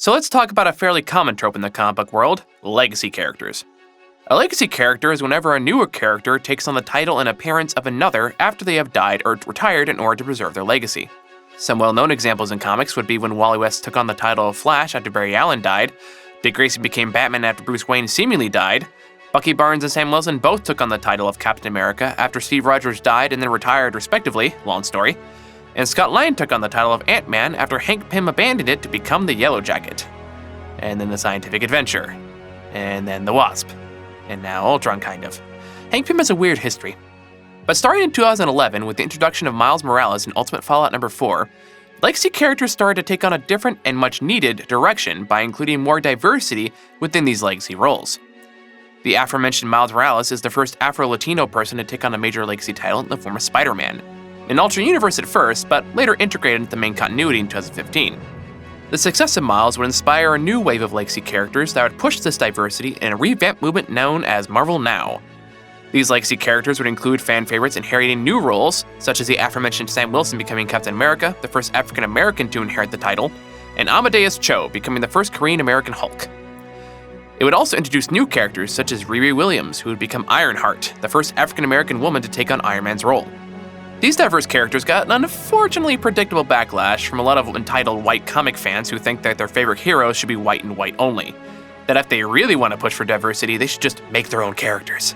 So let's talk about a fairly common trope in the comic book world, legacy characters. A legacy character is whenever a newer character takes on the title and appearance of another after they have died or retired in order to preserve their legacy. Some well-known examples in comics would be when Wally West took on the title of Flash after Barry Allen died, Dick Grayson became Batman after Bruce Wayne seemingly died, Bucky Barnes and Sam Wilson both took on the title of Captain America after Steve Rogers died and then retired respectively, long story, and Scott Lang took on the title of Ant-Man after Hank Pym abandoned it to become the Yellow Jacket. And then the Scientific Adventure. And then the Wasp. And now Ultron, kind of. Hank Pym has a weird history. But starting in 2011 with the introduction of Miles Morales in Ultimate Fallout No. 4, legacy characters started to take on a different and much needed direction by including more diversity within these legacy roles. The aforementioned Miles Morales is the first Afro-Latino person to take on a major legacy title in the form of Spider-Man. An alternate universe at first, but later integrated into the main continuity in 2015. The success of Miles would inspire a new wave of legacy characters that would push this diversity in a revamped movement known as Marvel Now. These legacy characters would include fan favorites inheriting new roles, such as the aforementioned Sam Wilson becoming Captain America, the first African American to inherit the title, and Amadeus Cho becoming the first Korean American Hulk. It would also introduce new characters such as Riri Williams, who would become Ironheart, the first African American woman to take on Iron Man's role. These diverse characters got an unfortunately predictable backlash from a lot of entitled white comic fans who think that their favorite heroes should be white and white only. That if they really want to push for diversity, they should just make their own characters.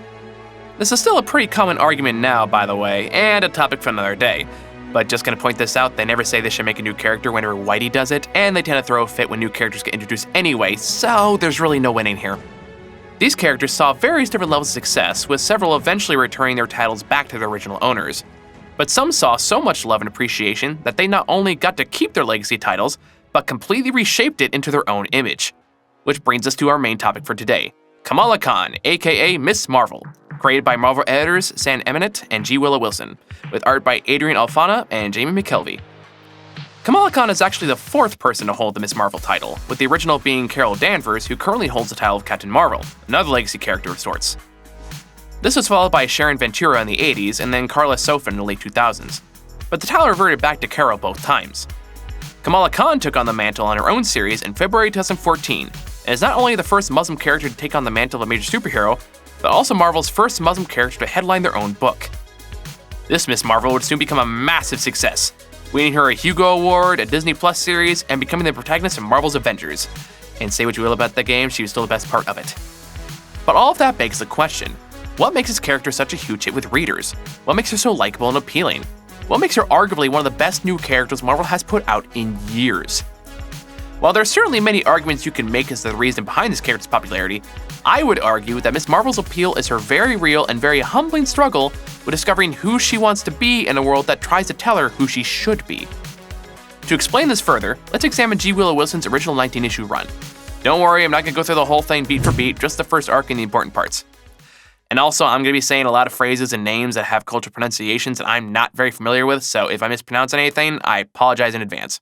This is still a pretty common argument now, by the way, and a topic for another day. But just gonna point this out, they never say they should make a new character whenever Whitey does it, and they tend to throw a fit when new characters get introduced anyway, so there's really no winning here. These characters saw various different levels of success, with several eventually returning their titles back to their original owners. But some saw so much love and appreciation that they not only got to keep their legacy titles, but completely reshaped it into their own image. Which brings us to our main topic for today, Kamala Khan, aka Miss Marvel, created by Marvel editors Sam Emmett and G. Willow Wilson, with art by Adrian Alphona and Jamie McKelvey. Kamala Khan is actually the fourth person to hold the Miss Marvel title, with the original being Carol Danvers, who currently holds the title of Captain Marvel, another legacy character of sorts. This was followed by Sharon Ventura in the 80s and then Carla Sofa in the late 2000s, but the title reverted back to Carol both times. Kamala Khan took on the mantle on her own series in February 2014, and is not only the first Muslim character to take on the mantle of a major superhero, but also Marvel's first Muslim character to headline their own book. This Miss Marvel would soon become a massive success, winning her a Hugo Award, a Disney Plus series, and becoming the protagonist of Marvel's Avengers. And say what you will about the game, she was still the best part of it. But all of that begs the question, what makes this character such a huge hit with readers? What makes her so likable and appealing? What makes her arguably one of the best new characters Marvel has put out in years? While there are certainly many arguments you can make as to the reason behind this character's popularity, I would argue that Miss Marvel's appeal is her very real and very humbling struggle with discovering who she wants to be in a world that tries to tell her who she should be. To explain this further, let's examine G. Willow Wilson's original 19-issue run. Don't worry, I'm not going to go through the whole thing beat for beat, just the first arc and the important parts. And also, I'm going to be saying a lot of phrases and names that have cultural pronunciations that I'm not very familiar with, so if I mispronounce anything, I apologize in advance.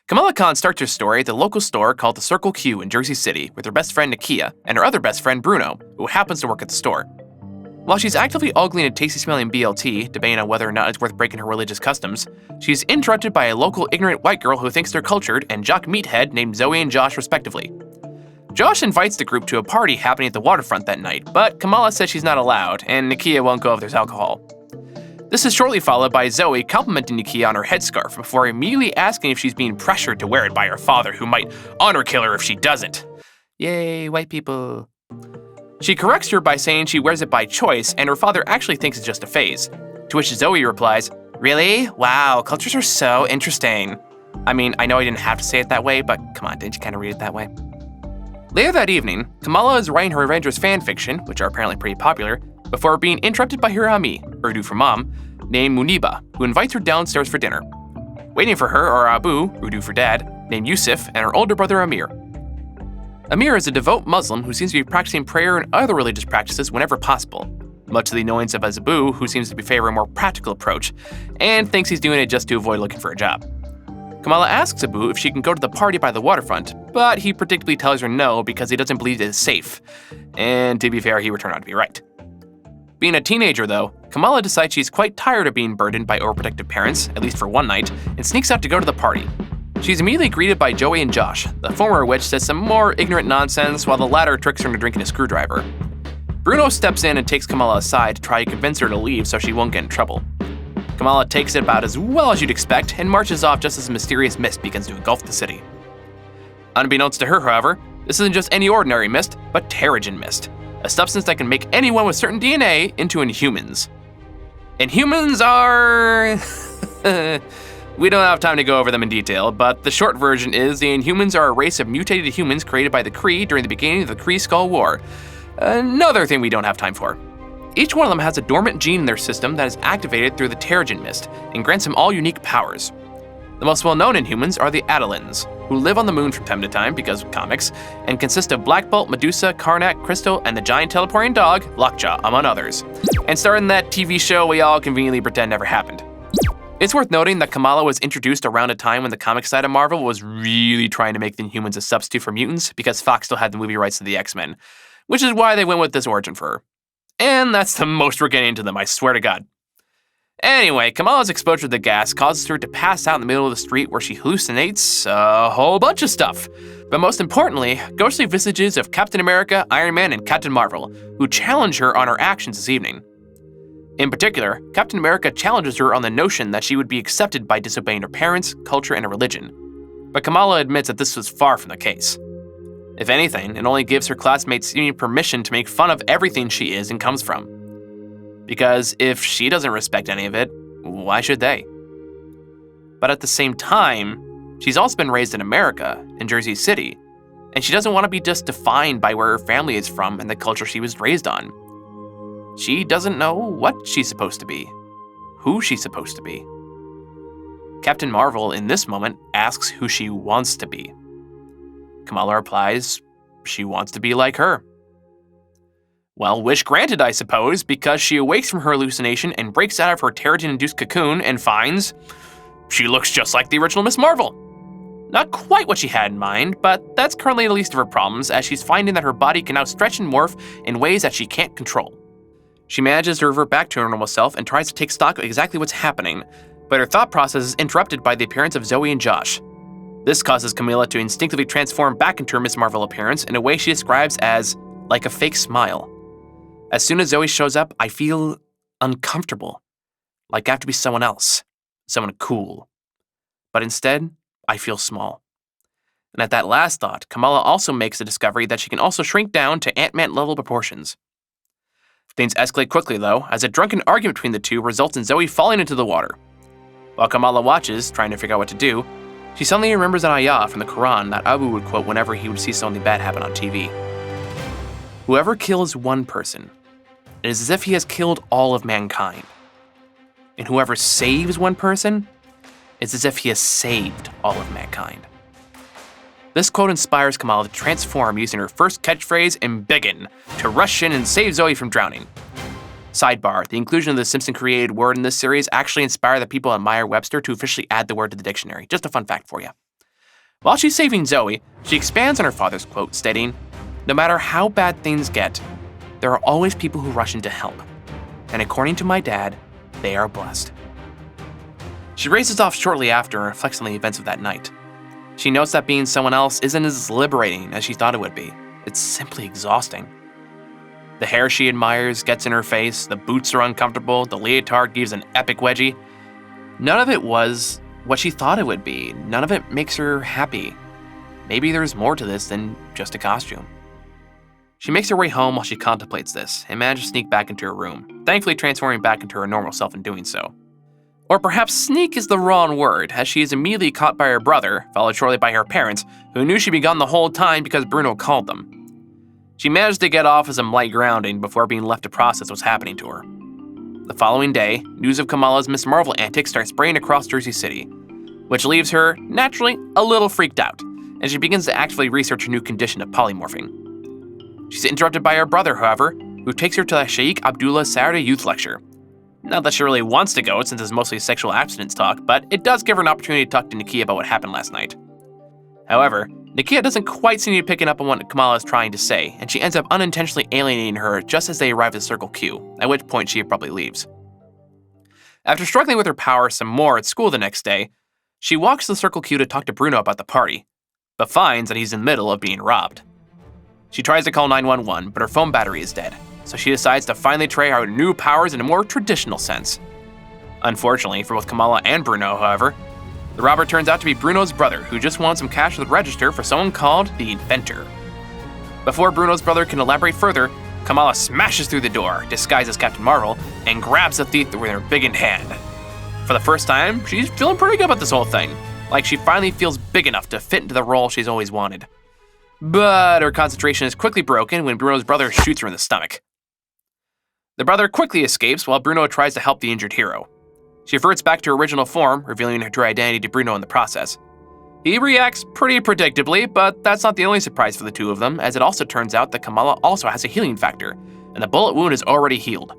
Kamala Khan starts her story at the local store called the Circle Q in Jersey City with her best friend Nakia and her other best friend Bruno, who happens to work at the store. While she's actively ogling a tasty-smelling BLT, debating on whether or not it's worth breaking her religious customs, she's interrupted by a local ignorant white girl who thinks they're cultured and jock meathead named Zoe and Josh respectively. Josh invites the group to a party happening at the waterfront that night, but Kamala says she's not allowed, and Nakia won't go if there's alcohol. This is shortly followed by Zoe complimenting Nakia on her headscarf before immediately asking if she's being pressured to wear it by her father, who might honor kill her if she doesn't. Yay, white people. She corrects her by saying she wears it by choice, and her father actually thinks it's just a phase. To which Zoe replies, "Really? Wow, cultures are so interesting." I mean, I know I didn't have to say it that way, but come on, didn't you kind of read it that way? Later that evening, Kamala is writing her Avengers fanfiction, which are apparently pretty popular, before being interrupted by her Ami, Urdu for mom, named Muniba, who invites her downstairs for dinner. Waiting for her are Abu, Urdu for dad, named Yusuf, and her older brother Amir. Amir is a devout Muslim who seems to be practicing prayer and other religious practices whenever possible, much to the annoyance of Abu, who seems to be favoring a more practical approach, and thinks he's doing it just to avoid looking for a job. Kamala asks Abu if she can go to the party by the waterfront, but he predictably tells her no because he doesn't believe it is safe. And to be fair, he would turn out to be right. Being a teenager though, Kamala decides she's quite tired of being burdened by overprotective parents, at least for one night, and sneaks out to go to the party. She's immediately greeted by Joey and Josh, the former of which says some more ignorant nonsense while the latter tricks her into drinking a screwdriver. Bruno steps in and takes Kamala aside to try to convince her to leave so she won't get in trouble. Kamala takes it about as well as you'd expect and marches off just as a mysterious mist begins to engulf the city. Unbeknownst to her, however, this isn't just any ordinary mist, but Terrigen mist, a substance that can make anyone with certain DNA into Inhumans. Inhumans are... We don't have time to go over them in detail, but the short version is the Inhumans are a race of mutated humans created by the Kree during the beginning of the Kree-Skull War. Another thing we don't have time for. Each one of them has a dormant gene in their system that is activated through the Terrigen mist and grants them all unique powers. The most well-known Inhumans are the Adelans, who live on the moon from time to time because of comics, and consist of Black Bolt, Medusa, Karnak, Crystal, and the giant teleporting dog, Lockjaw, among others, and star in that TV show we all conveniently pretend never happened. It's worth noting that Kamala was introduced around a time when the comic side of Marvel was really trying to make the Inhumans a substitute for mutants because Fox still had the movie rights to the X-Men, which is why they went with this origin for her. And that's the most we're getting into them, I swear to God. Anyway, Kamala's exposure to the gas causes her to pass out in the middle of the street where she hallucinates a whole bunch of stuff. But most importantly, ghostly visages of Captain America, Iron Man, and Captain Marvel, who challenge her on her actions this evening. In particular, Captain America challenges her on the notion that she would be accepted by disobeying her parents, culture, and a religion. But Kamala admits that this was far from the case. If anything, it only gives her classmates seeming permission to make fun of everything she is and comes from. Because if she doesn't respect any of it, why should they? But at the same time, she's also been raised in America, in Jersey City, and she doesn't want to be just defined by where her family is from and the culture she was raised on. She doesn't know what she's supposed to be, who she's supposed to be. Captain Marvel, in this moment, asks who she wants to be. Kamala replies, she wants to be like her. Well, wish granted, I suppose, because she awakes from her hallucination and breaks out of her Terrigen-induced cocoon and finds she looks just like the original Miss Marvel. Not quite what she had in mind, but that's currently the least of her problems, as she's finding that her body can now stretch and morph in ways that she can't control. She manages to revert back to her normal self and tries to take stock of exactly what's happening, but her thought process is interrupted by the appearance of Zoe and Josh. This causes Kamala to instinctively transform back into her Miss Marvel appearance in a way she describes as like a fake smile. As soon as Zoe shows up, I feel uncomfortable, like I have to be someone else, someone cool. But instead, I feel small. And at that last thought, Kamala also makes the discovery that she can also shrink down to Ant-Man level proportions. Things escalate quickly, though, as a drunken argument between the two results in Zoe falling into the water. While Kamala watches, trying to figure out what to do, she suddenly remembers an ayah from the Quran that Abu would quote whenever he would see something bad happen on TV. Whoever kills one person, it is as if he has killed all of mankind. And whoever saves one person, it's as if he has saved all of mankind. This quote inspires Kamala to transform using her first catchphrase, "Embiggen," to rush in and save Zoe from drowning. Sidebar, the inclusion of the Simpson-created word in this series actually inspired the people at Meyer-Webster to officially add the word to the dictionary. Just a fun fact for you. While she's saving Zoe, she expands on her father's quote, stating, "No matter how bad things get, there are always people who rush in to help. And according to my dad, they are blessed." She races off shortly after and reflects on the events of that night. She notes that being someone else isn't as liberating as she thought it would be. It's simply exhausting. The hair she admires gets in her face, the boots are uncomfortable, the leotard gives an epic wedgie. None of it was what she thought it would be. None of it makes her happy. Maybe there's more to this than just a costume. She makes her way home while she contemplates this and manages to sneak back into her room, thankfully transforming back into her normal self in doing so. Or perhaps sneak is the wrong word, as she is immediately caught by her brother, followed shortly by her parents, who knew she'd been gone the whole time because Bruno called them. She managed to get off of some light grounding before being left to process what's happening to her. The following day, news of Kamala's Miss Marvel antics starts spraying across Jersey City, which leaves her, naturally, a little freaked out, and she begins to actively research her new condition of polymorphing. She's interrupted by her brother, however, who takes her to the Sheikh Abdullah Saturday Youth Lecture. Not that she really wants to go, since it's mostly sexual abstinence talk, but it does give her an opportunity to talk to Nakia about what happened last night. However, Nakia doesn't quite seem to be picking up on what Kamala is trying to say, and she ends up unintentionally alienating her just as they arrive at Circle Q, at which point she abruptly leaves. After struggling with her power some more at school the next day, She walks to the Circle Q to talk to Bruno about the party, but finds that he's in the middle of being robbed. She tries to call 911, but her phone battery is dead, so she decides to finally try out new powers in a more traditional sense. Unfortunately for both Kamala and Bruno, however, the robber turns out to be Bruno's brother, who just wants some cash at the register for someone called the Inventor. Before Bruno's brother can elaborate further, Kamala smashes through the door, disguised as Captain Marvel, and grabs the thief with her big hand. For the first time, she's feeling pretty good about this whole thing, like she finally feels big enough to fit into the role she's always wanted. But her concentration is quickly broken when Bruno's brother shoots her in the stomach. The brother quickly escapes while Bruno tries to help the injured hero. She reverts back to her original form, revealing her true identity to Bruno in the process. He reacts pretty predictably, but that's not the only surprise for the two of them, as it also turns out that Kamala also has a healing factor, and the bullet wound is already healed.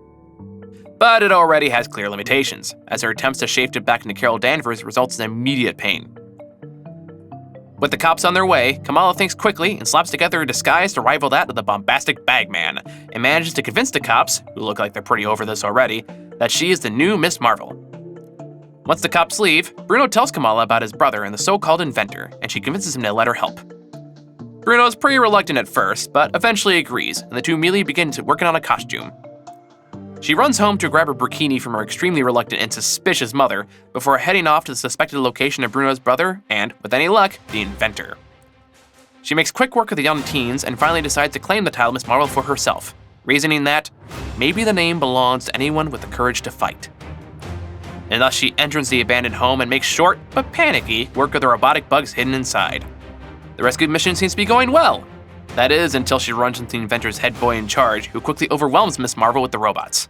But it already has clear limitations, as her attempts to shape it back into Carol Danvers results in immediate pain. With the cops on their way, Kamala thinks quickly and slaps together a disguise to rival that of the bombastic Bagman, and manages to convince the cops, who look like they're pretty over this already, that she is the new Miss Marvel. Once the cops leave, Bruno tells Kamala about his brother and the so-called Inventor, and she convinces him to let her help. Bruno's pretty reluctant at first, but eventually agrees, and the two immediately begin working on a costume. She runs home to grab a burkini from her extremely reluctant and suspicious mother before heading off to the suspected location of Bruno's brother and, with any luck, the Inventor. She makes quick work of the young teens and finally decides to claim the title Miss Marvel for herself, reasoning that maybe the name belongs to anyone with the courage to fight. And thus she enters the abandoned home and makes short, but panicky, work of the robotic bugs hidden inside. The rescue mission seems to be going well. That is, until she runs into the Inventor's head boy in charge, who quickly overwhelms Miss Marvel with the robots.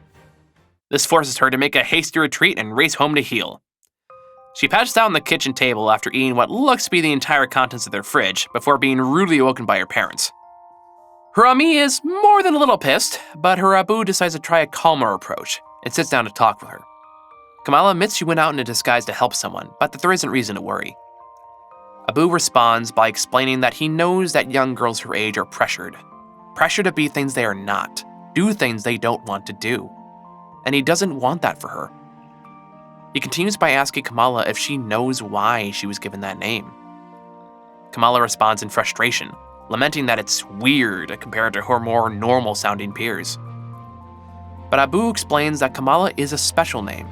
This forces her to make a hasty retreat and race home to heal. She patches out on the kitchen table after eating what looks to be the entire contents of their fridge, before being rudely awoken by her parents. Her Ami is more than a little pissed, but her Abu decides to try a calmer approach, and sits down to talk with her. Kamala admits she went out in a disguise to help someone, but that there isn't reason to worry. Abu responds by explaining that he knows that young girls her age are pressured to be things they are not, do things they don't want to do. And he doesn't want that for her. He continues by asking Kamala if she knows why she was given that name. Kamala responds in frustration, lamenting that it's weird compared to her more normal-sounding peers. But Abu explains that Kamala is a special name,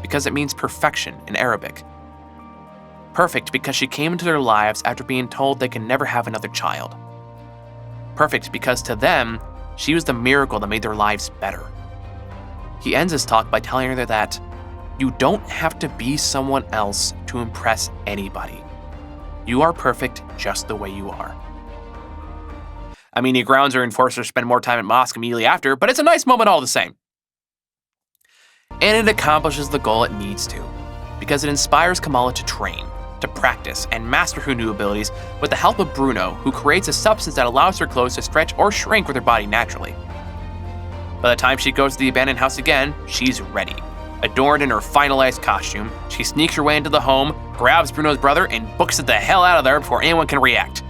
because it means perfection in Arabic. Perfect because she came into their lives after being told they can never have another child. Perfect because to them, she was the miracle that made their lives better. He ends his talk by telling her that you don't have to be someone else to impress anybody. You are perfect just the way you are. I mean, he grounds her and forces her to spend more time at mosque immediately after, but it's a nice moment all the same. And it accomplishes the goal it needs to, because it inspires Kamala to train, to practice, and master her new abilities with the help of Bruno, who creates a substance that allows her clothes to stretch or shrink with her body naturally. By the time she goes to the abandoned house again, she's ready. Adorned in her finalized costume, she sneaks her way into the home, grabs Bruno's brother, and books it the hell out of there before anyone can react.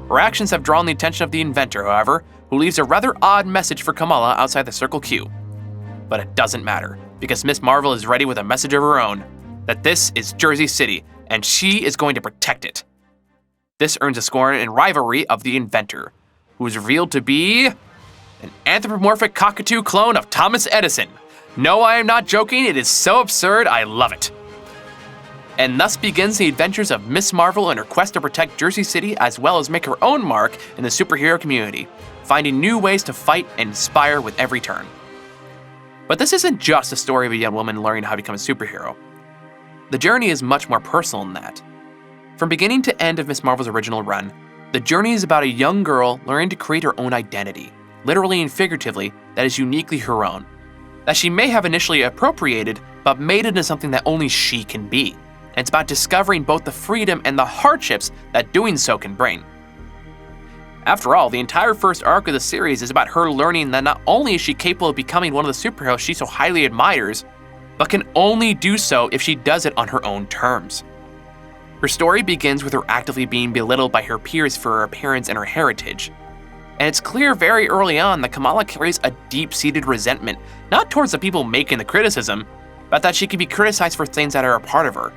Her actions have drawn the attention of the Inventor, however, who leaves a rather odd message for Kamala outside the Circle Q. But it doesn't matter, because Miss Marvel is ready with a message of her own, that this is Jersey City, and she is going to protect it. This earns a scorn and rivalry of the Inventor, who is revealed to be an anthropomorphic cockatoo clone of Thomas Edison. No, I am not joking, it is so absurd, I love it. And thus begins the adventures of Miss Marvel in her quest to protect Jersey City as well as make her own mark in the superhero community, finding new ways to fight and inspire with every turn. But this isn't just a story of a young woman learning how to become a superhero. The journey is much more personal than that. From beginning to end of Miss Marvel's original run, the journey is about a young girl learning to create her own identity, literally and figuratively, that is uniquely her own, that she may have initially appropriated, but made into something that only she can be. And it's about discovering both the freedom and the hardships that doing so can bring. After all, the entire first arc of the series is about her learning that not only is she capable of becoming one of the superheroes she so highly admires, but can only do so if she does it on her own terms. Her story begins with her actively being belittled by her peers for her appearance and her heritage. And it's clear very early on that Kamala carries a deep-seated resentment, not towards the people making the criticism, but that she can be criticized for things that are a part of her.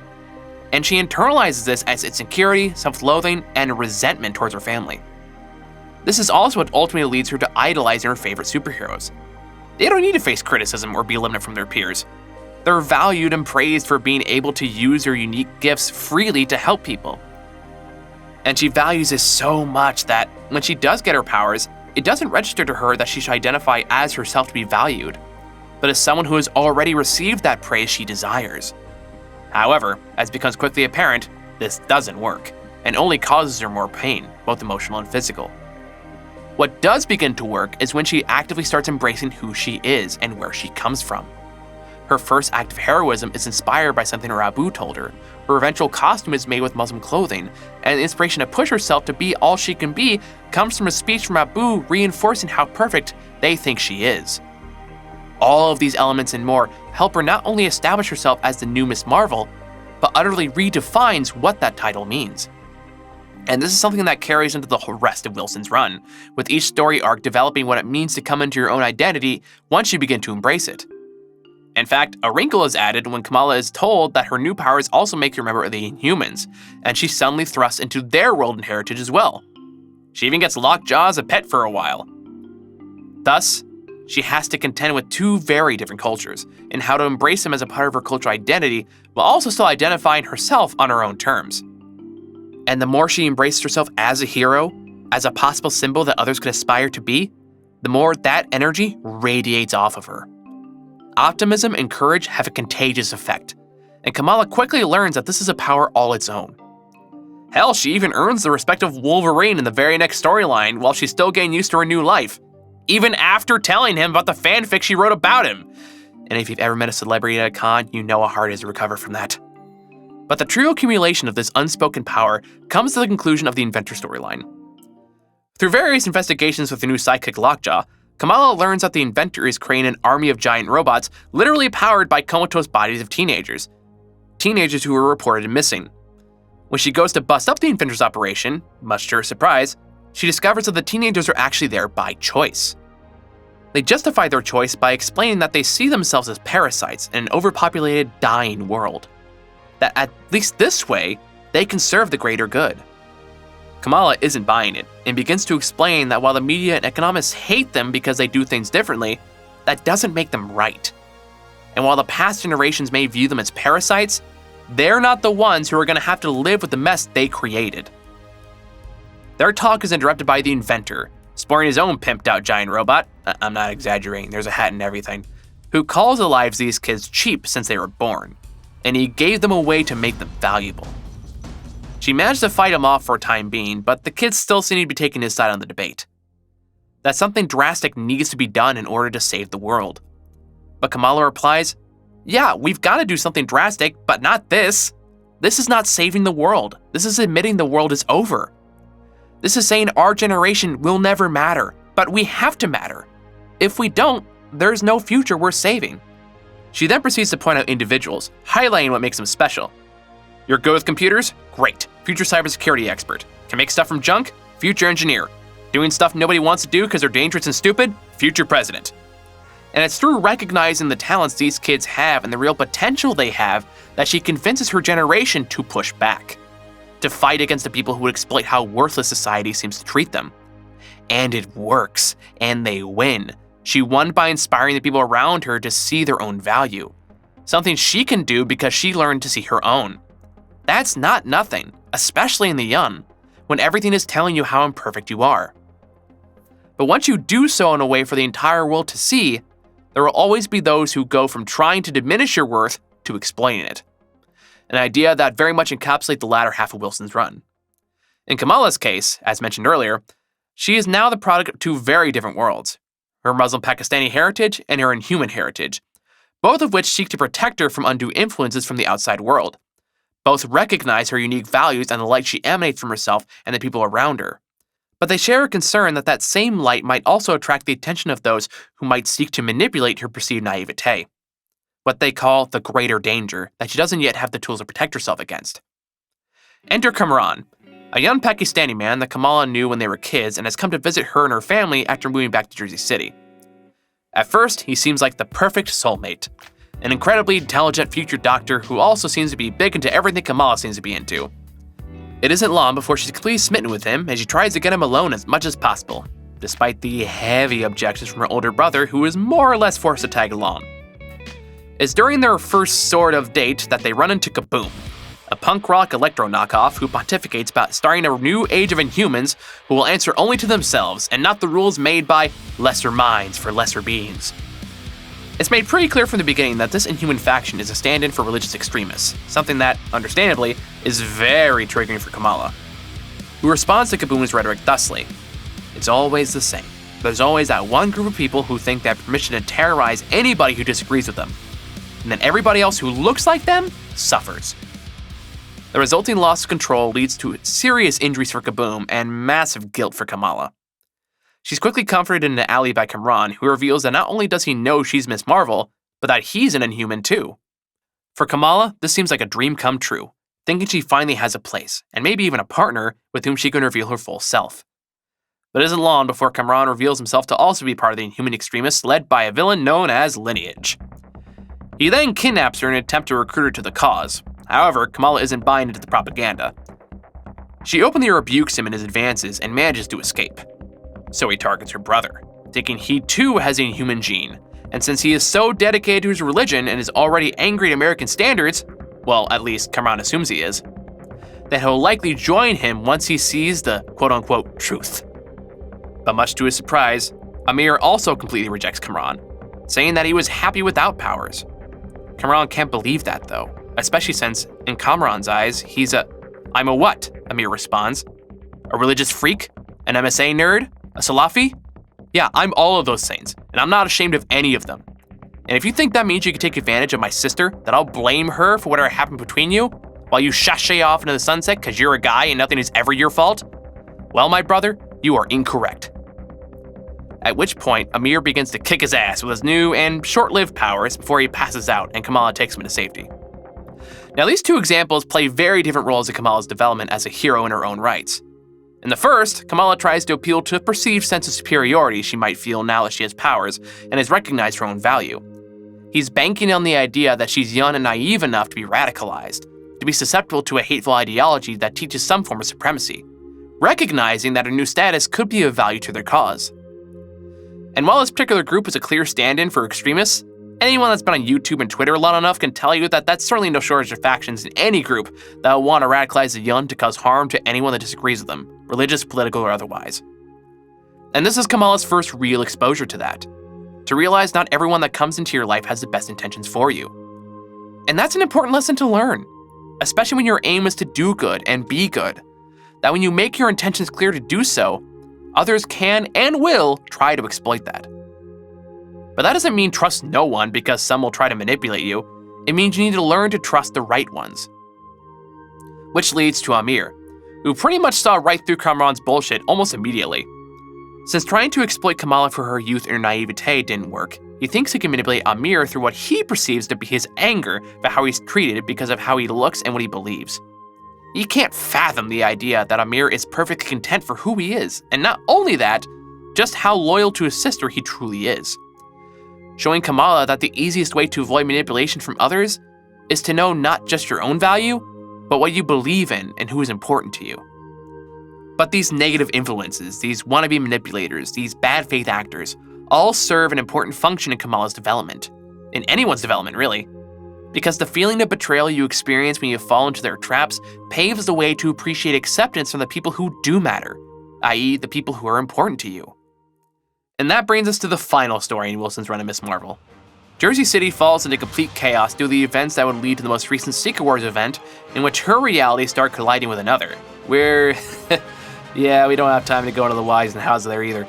and she internalizes this as insecurity, self-loathing, and resentment towards her family. This is also what ultimately leads her to idolizing her favorite superheroes. They don't need to face criticism or be eliminated from their peers. They're valued and praised for being able to use their unique gifts freely to help people. And she values this so much that when she does get her powers, it doesn't register to her that she should identify as herself to be valued, but as someone who has already received that praise she desires. However, as becomes quickly apparent, this doesn't work, and only causes her more pain, both emotional and physical. What does begin to work is when she actively starts embracing who she is and where she comes from. Her first act of heroism is inspired by something her Abu told her. Her eventual costume is made with Muslim clothing, and the inspiration to push herself to be all she can be comes from a speech from Abu reinforcing how perfect they think she is. All of these elements and more help her not only establish herself as the new Miss Marvel, but utterly redefines what that title means. And this is something that carries into the rest of Wilson's run, with each story arc developing what it means to come into your own identity once you begin to embrace it. In fact, a wrinkle is added when Kamala is told that her new powers also make her a member of the Inhumans, and she's suddenly thrust into their world and heritage as well. She even gets Lockjaw as a pet for a while. Thus, she has to contend with two very different cultures, and how to embrace them as a part of her cultural identity while also still identifying herself on her own terms. And the more she embraces herself as a hero, as a possible symbol that others could aspire to be, the more that energy radiates off of her. Optimism and courage have a contagious effect, and Kamala quickly learns that this is a power all its own. Hell, she even earns the respect of Wolverine in the very next storyline while she's still getting used to her new life, even after telling him about the fanfic she wrote about him. And if you've ever met a celebrity at a con, you know how hard it is to recover from that. But the true accumulation of this unspoken power comes to the conclusion of the Inventor storyline. Through various investigations with the new sidekick Lockjaw, Kamala learns that the Inventor is creating an army of giant robots literally powered by comatose bodies of teenagers who were reported missing. When she goes to bust up the Inventor's operation, much to her surprise, she discovers that the teenagers are actually there by choice. They justify their choice by explaining that they see themselves as parasites in an overpopulated, dying world. That at least this way, they can serve the greater good. Kamala isn't buying it, and begins to explain that while the media and economists hate them because they do things differently, that doesn't make them right. And while the past generations may view them as parasites, they're not the ones who are going to have to live with the mess they created. Their talk is interrupted by the Inventor, sporting his own pimped-out giant robot, I'm not exaggerating, there's a hat and everything, who calls the lives of these kids cheap since they were born, and he gave them away to make them valuable. She managed to fight him off for a time being, but the kids still seem to be taking his side on the debate. That something drastic needs to be done in order to save the world. But Kamala replies, yeah, we've got to do something drastic, but not this. This is not saving the world. This is admitting the world is over. This is saying our generation will never matter, but we have to matter. If we don't, there's no future worth saving. She then proceeds to point out individuals, highlighting what makes them special. You're good with computers? Great. Future cybersecurity expert. Can make stuff from junk? Future engineer. Doing stuff nobody wants to do because they're dangerous and stupid? Future president. And it's through recognizing the talents these kids have and the real potential they have that she convinces her generation to push back, to fight against the people who would exploit how worthless society seems to treat them. And it works, and they win. She won by inspiring the people around her to see their own value, something she can do because she learned to see her own. That's not nothing, especially in the young, when everything is telling you how imperfect you are. But once you do so in a way for the entire world to see, there will always be those who go from trying to diminish your worth to exploiting it. An idea that very much encapsulates the latter half of Wilson's run. In Kamala's case, as mentioned earlier, she is now the product of two very different worlds, her Muslim Pakistani heritage and her Inhuman heritage, both of which seek to protect her from undue influences from the outside world. Both recognize her unique values and the light she emanates from herself and the people around her. But they share a concern that that same light might also attract the attention of those who might seek to manipulate her perceived naivete, what they call the greater danger that she doesn't yet have the tools to protect herself against. Enter Kamran, a young Pakistani man that Kamala knew when they were kids and has come to visit her and her family after moving back to Jersey City. At first, he seems like the perfect soulmate. an incredibly intelligent future doctor who also seems to be big into everything Kamala seems to be into. It isn't long before she's completely smitten with him as she tries to get him alone as much as possible, despite the heavy objections from her older brother who is more or less forced to tag along. It's during their first sort of date that they run into Kaboom, a punk rock electro knockoff who pontificates about starting a new age of Inhumans who will answer only to themselves and not the rules made by lesser minds for lesser beings. It's made pretty clear from the beginning that this Inhuman faction is a stand-in for religious extremists, something that, understandably, is very triggering for Kamala, who responds to Kaboom's rhetoric thusly. It's always the same. There's always that one group of people who think they have permission to terrorize anybody who disagrees with them, and then everybody else who looks like them suffers. The resulting loss of control leads to serious injuries for Kaboom and massive guilt for Kamala. She's quickly comforted in an alley by Kamran, who reveals that not only does he know she's Miss Marvel, but that he's an Inhuman too. For Kamala, this seems like a dream come true, thinking she finally has a place, and maybe even a partner with whom she can reveal her full self. But it isn't long before Kamran reveals himself to also be part of the Inhuman extremists led by a villain known as Lineage. He then kidnaps her in an attempt to recruit her to the cause. However, Kamala isn't buying into the propaganda. She openly rebukes him in his advances and manages to escape. So he targets her brother, thinking he too has the Inhuman gene, and since he is so dedicated to his religion and is already angry at American standards, well, at least Kamran assumes he is, that he'll likely join him once he sees the quote-unquote truth. But much to his surprise, Amir also completely rejects Kamran, saying that he was happy without powers. Kamran can't believe that though, especially since, in Kamran's eyes, I'm a what? Amir responds. A religious freak? An MSA nerd? A Salafi? Yeah, I'm all of those things, and I'm not ashamed of any of them. And if you think that means you can take advantage of my sister, that I'll blame her for whatever happened between you, while you sashay off into the sunset because you're a guy and nothing is ever your fault, well, my brother, you are incorrect. At which point, Amir begins to kick his ass with his new and short-lived powers before he passes out and Kamala takes him into safety. Now, these two examples play very different roles in Kamala's development as a hero in her own rights. In the first, Kamala tries to appeal to a perceived sense of superiority she might feel now that she has powers and has recognized her own value. He's banking on the idea that she's young and naive enough to be radicalized, to be susceptible to a hateful ideology that teaches some form of supremacy, recognizing that her new status could be of value to their cause. And while this particular group is a clear stand-in for extremists, anyone that's been on YouTube and Twitter long enough can tell you that that's certainly no shortage of factions in any group that will want to radicalize the young to cause harm to anyone that disagrees with them, religious, political, or otherwise. And this is Kamala's first real exposure to that. To realize not everyone that comes into your life has the best intentions for you. And that's an important lesson to learn, especially when your aim is to do good and be good. That when you make your intentions clear to do so, others can and will try to exploit that. But that doesn't mean trust no one because some will try to manipulate you. It means you need to learn to trust the right ones. Which leads to Amir, who pretty much saw right through Kamran's bullshit almost immediately. Since trying to exploit Kamala for her youth and her naivete didn't work, he thinks he can manipulate Amir through what he perceives to be his anger for how he's treated because of how he looks and what he believes. He can't fathom the idea that Amir is perfectly content for who he is, and not only that, just how loyal to his sister he truly is. Showing Kamala that the easiest way to avoid manipulation from others is to know not just your own value, but what you believe in and who is important to you. But these negative influences, these wannabe manipulators, these bad faith actors, all serve an important function in Kamala's development. In anyone's development, really. Because the feeling of betrayal you experience when you fall into their traps paves the way to appreciate acceptance from the people who do matter, i.e. the people who are important to you. And that brings us to the final story in Wilson's run of Miss Marvel. Jersey City falls into complete chaos due to the events that would lead to the most recent Secret Wars event, in which her realities start colliding with another, where, yeah, we don't have time to go into the whys and hows there either.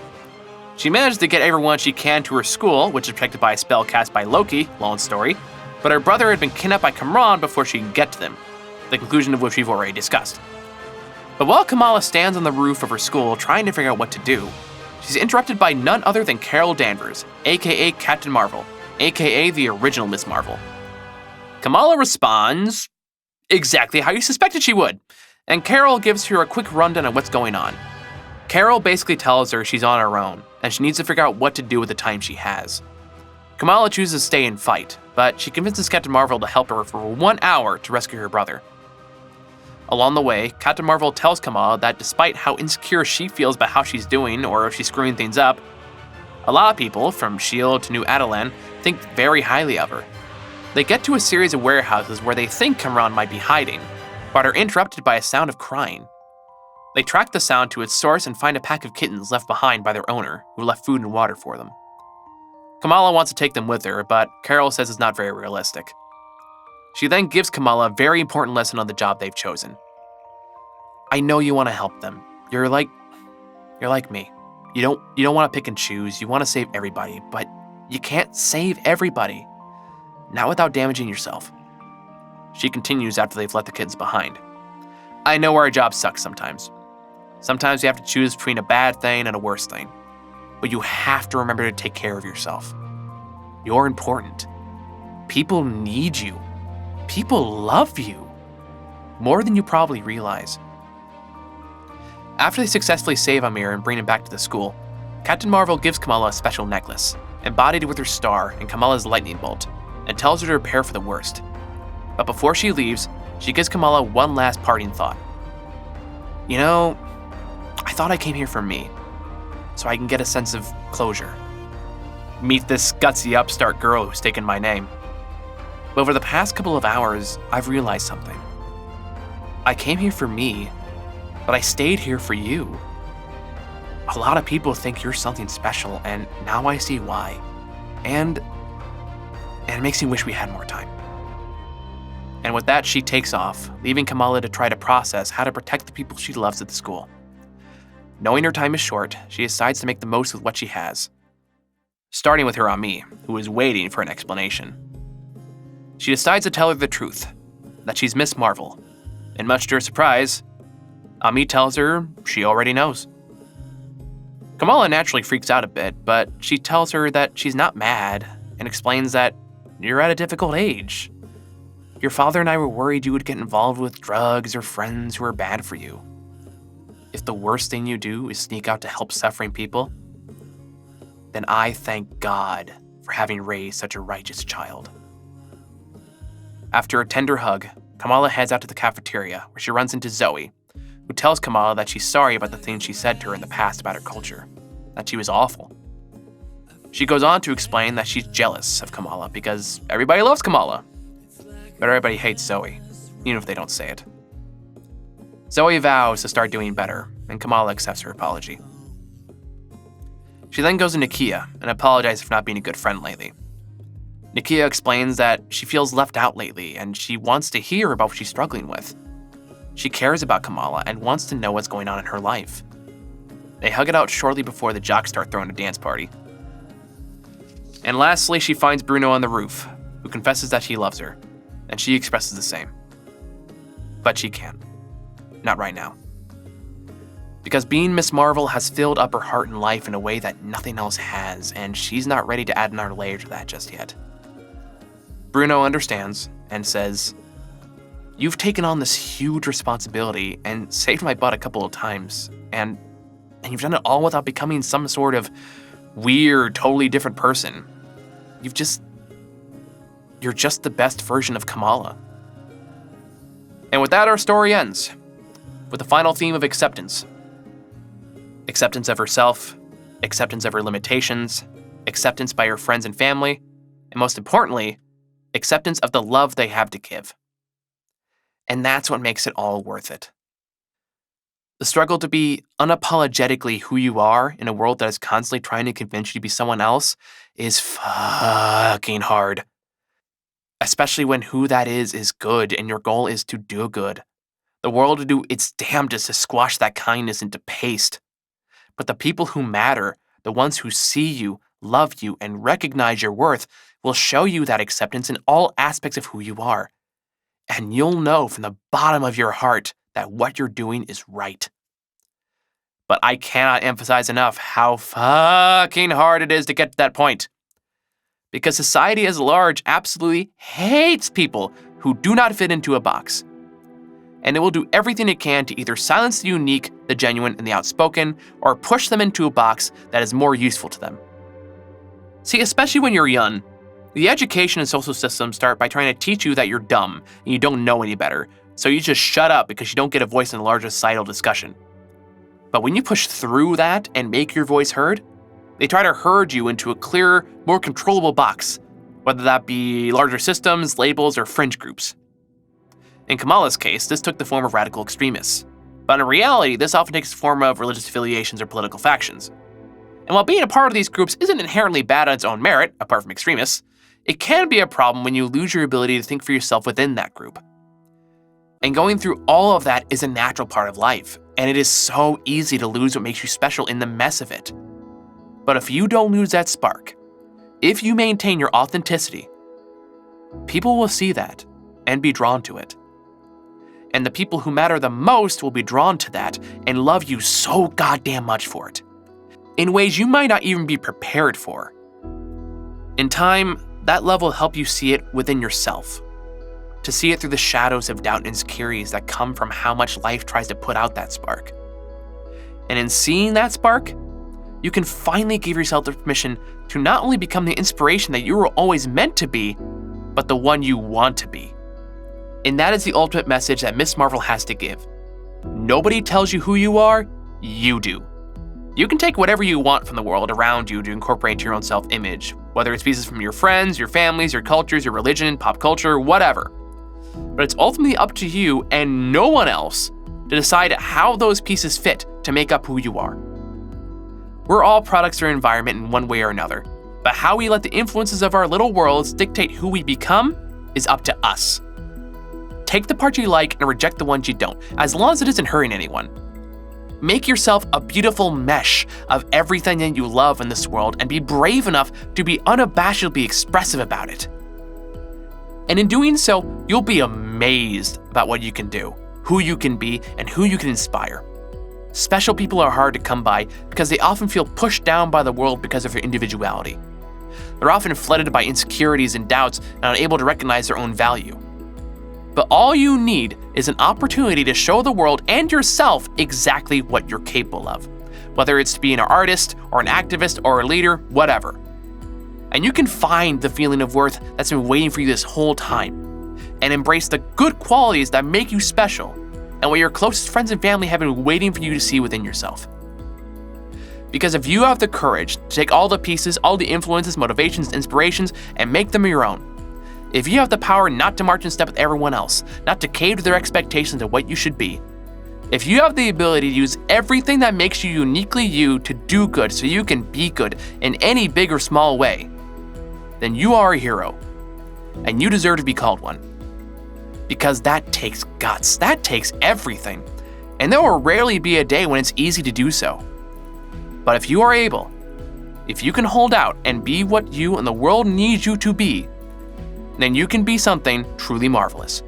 She manages to get everyone she can to her school, which is protected by a spell cast by Loki, long story, but her brother had been kidnapped by Kamran before she could get to them, the conclusion of which we've already discussed. But while Kamala stands on the roof of her school trying to figure out what to do, she's interrupted by none other than Carol Danvers, aka Captain Marvel, aka the original Miss Marvel. Kamala responds exactly how you suspected she would, and Carol gives her a quick rundown of what's going on. Carol basically tells her she's on her own, and she needs to figure out what to do with the time she has. Kamala chooses to stay and fight, but she convinces Captain Marvel to help her for 1 hour to rescue her brother. Along the way, Captain Marvel tells Kamala that despite how insecure she feels about how she's doing or if she's screwing things up, a lot of people, from S.H.I.E.L.D. to New Adelan, think very highly of her. They get to a series of warehouses where they think Kamran might be hiding, but are interrupted by a sound of crying. They track the sound to its source and find a pack of kittens left behind by their owner, who left food and water for them. Kamala wants to take them with her, but Carol says it's not very realistic. She then gives Kamala a very important lesson on the job they've chosen. I know you want to help them. You're like me. You don't want to pick and choose. You want to save everybody, but you can't save everybody. Not without damaging yourself. She continues after they've left the kittens behind. I know our job sucks sometimes. Sometimes you have to choose between a bad thing and a worse thing. But you have to remember to take care of yourself. You're important. People need you. People love you. More than you probably realize. After they successfully save Amir and bring him back to the school, Captain Marvel gives Kamala a special necklace, embodied with her star and Kamala's lightning bolt, and tells her to prepare for the worst. But before she leaves, she gives Kamala one last parting thought. You know, I thought I came here for me, so I can get a sense of closure. Meet this gutsy upstart girl who's taken my name. But over the past couple of hours, I've realized something. I came here for me, but I stayed here for you. A lot of people think you're something special, and now I see why. And it makes me wish we had more time. And with that, she takes off, leaving Kamala to try to process how to protect the people she loves at the school. Knowing her time is short, she decides to make the most with what she has. Starting with her Ami, who is waiting for an explanation. She decides to tell her the truth, that she's Miss Marvel. And much to her surprise, Ami tells her she already knows. Kamala naturally freaks out a bit, but she tells her that she's not mad and explains that you're at a difficult age. Your father and I were worried you would get involved with drugs or friends who are bad for you. If the worst thing you do is sneak out to help suffering people, then I thank God for having raised such a righteous child. After a tender hug, Kamala heads out to the cafeteria where she runs into Zoe, who tells Kamala that she's sorry about the things she said to her in the past about her culture, that she was awful. She goes on to explain that she's jealous of Kamala because everybody loves Kamala, but everybody hates Zoe, even if they don't say it. Zoe vows to start doing better, and Kamala accepts her apology. She then goes to Nakia and apologizes for not being a good friend lately. Nakia explains that she feels left out lately and she wants to hear about what she's struggling with. She cares about Kamala and wants to know what's going on in her life. They hug it out shortly before the jocks start throwing a dance party. And lastly, she finds Bruno on the roof, who confesses that he loves her, and she expresses the same. But she can't. Not right now. Because being Miss Marvel has filled up her heart and life in a way that nothing else has, and she's not ready to add another layer to that just yet. Bruno understands and says, "You've taken on this huge responsibility and saved my butt a couple of times, and you've done it all without becoming some sort of weird, totally different person. You're just the best version of Kamala." And with that, our story ends, with the final theme of acceptance. Acceptance of herself, acceptance of her limitations, acceptance by her friends and family, and most importantly, acceptance of the love they have to give. And that's what makes it all worth it. The struggle to be unapologetically who you are in a world that is constantly trying to convince you to be someone else is fucking hard. Especially when who that is good and your goal is to do good. The world will do its damnedest to squash that kindness into paste. But the people who matter, the ones who see you, love you, and recognize your worth, will show you that acceptance in all aspects of who you are. And you'll know from the bottom of your heart that what you're doing is right. But I cannot emphasize enough how fucking hard it is to get to that point. Because society as large absolutely hates people who do not fit into a box. And it will do everything it can to either silence the unique, the genuine, and the outspoken, or push them into a box that is more useful to them. See, especially when you're young, the education and social systems start by trying to teach you that you're dumb and you don't know any better, so you just shut up because you don't get a voice in a larger societal discussion. But when you push through that and make your voice heard, they try to herd you into a clearer, more controllable box, whether that be larger systems, labels, or fringe groups. In Kamala's case, this took the form of radical extremists. But in reality, this often takes the form of religious affiliations or political factions. And while being a part of these groups isn't inherently bad on its own merit, apart from extremists, it can be a problem when you lose your ability to think for yourself within that group. And going through all of that is a natural part of life, and it is so easy to lose what makes you special in the mess of it. But if you don't lose that spark, if you maintain your authenticity, people will see that and be drawn to it. And the people who matter the most will be drawn to that and love you so goddamn much for it, in ways you might not even be prepared for. In time, that love will help you see it within yourself, to see it through the shadows of doubt and insecurities that come from how much life tries to put out that spark. And in seeing that spark, you can finally give yourself the permission to not only become the inspiration that you were always meant to be, but the one you want to be. And that is the ultimate message that Ms. Marvel has to give. Nobody tells you who you are, you do. You can take whatever you want from the world around you to incorporate into your own self-image, whether it's pieces from your friends, your families, your cultures, your religion, pop culture, whatever. But it's ultimately up to you and no one else to decide how those pieces fit to make up who you are. We're all products of our environment in one way or another, but how we let the influences of our little worlds dictate who we become is up to us. Take the parts you like and reject the ones you don't, as long as it isn't hurting anyone. Make yourself a beautiful mesh of everything that you love in this world and be brave enough to be unabashedly expressive about it. And in doing so, you'll be amazed about what you can do, who you can be, and who you can inspire. Special people are hard to come by because they often feel pushed down by the world because of their individuality. They're often flooded by insecurities and doubts and unable to recognize their own value. But all you need is an opportunity to show the world and yourself exactly what you're capable of, whether it's to be an artist or an activist or a leader, whatever. And you can find the feeling of worth that's been waiting for you this whole time, and embrace the good qualities that make you special, and what your closest friends and family have been waiting for you to see within yourself. Because if you have the courage to take all the pieces, all the influences, motivations, inspirations, and make them your own, if you have the power not to march in step with everyone else, not to cave to their expectations of what you should be, if you have the ability to use everything that makes you uniquely you to do good so you can be good in any big or small way, then you are a hero, and you deserve to be called one. Because that takes guts, that takes everything, and there will rarely be a day when it's easy to do so. But if you are able, if you can hold out and be what you and the world needs you to be, then you can be something truly marvelous.